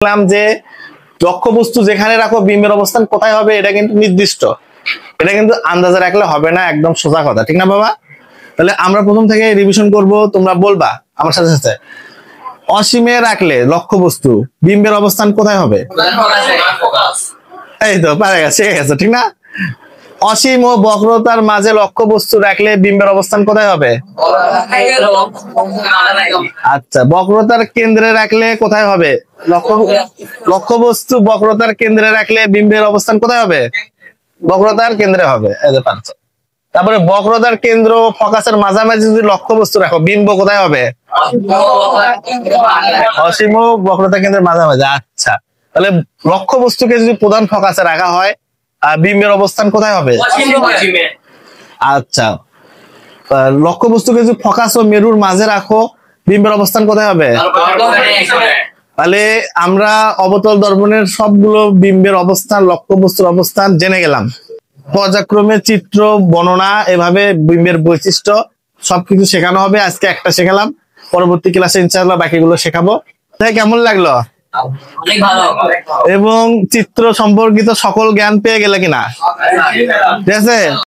দেখলাম যে লক্ষ্যবস্তু যেখানে রাখো বিম্বের অবস্থান কোথায় হবে এটা কিন্তু নির্দিষ্ট, এটা কিন্তু আন্দাজে রাখলে হবে না, একদম সোজা কথা, ঠিক না বাবা? তাহলে আমরা প্রথম থেকে রিভিশন করব, তোমরা বলবা আমার সাথে সাথে। অসীমে রাখলে লক্ষ্যবস্তু বিম্বের অবস্থান কোথায় হবে? এই তো পারে গেছে, ঠিক আছে, ঠিক না? অসীম ও বক্রতার মাঝে লক্ষ্যবস্তু রাখলে বিম্বের অবস্থান কোথায় হবে? আচ্ছা, বক্রতার কেন্দ্রে রাখলে কোথায় হবে? লক্ষ্যবস্তু বক্রতার কেন্দ্রে রাখলে বিম্বের অবস্থান কোথায় হবে? বক্রতার কেন্দ্রে হবে। তারপরে বক্রতার কেন্দ্র ফোকাসের মাঝামাঝি যদি লক্ষ্যবস্তু রাখো বিম্ব কোথায় হবে? অসীম ও বক্রতার কেন্দ্রের মাঝামাঝি। আচ্ছা, তাহলে লক্ষ্যবস্তুকে যদি প্রধান ফোকাসে রাখা হয় বিম্বের অবস্থান কোথায় হবে? আচ্ছা, লক্ষ্যবস্তুকে যদি ফোকাস ও মেরুর মাঝে রাখো বিম্বের অবস্থান কোথায় হবে? তাহলে আমরা অবতল দর্পণের সবগুলো বিম্বের অবস্থান, লক্ষ্যবস্তুর অবস্থান জেনে গেলাম। পর্যায়ক্রমে চিত্র বর্ণনা, এভাবে বিম্বের বৈশিষ্ট্য সবকিছু শেখানো হবে। আজকে একটা শেখালাম, পরবর্তী ক্লাসে ইনশাআল্লাহ বাকিগুলো শেখাবো। তাই কেমন লাগলো? এবং চিত্র সম্পর্কিত সকল জ্ঞান পেয়ে গেলে কিনা? ঠিক আছে।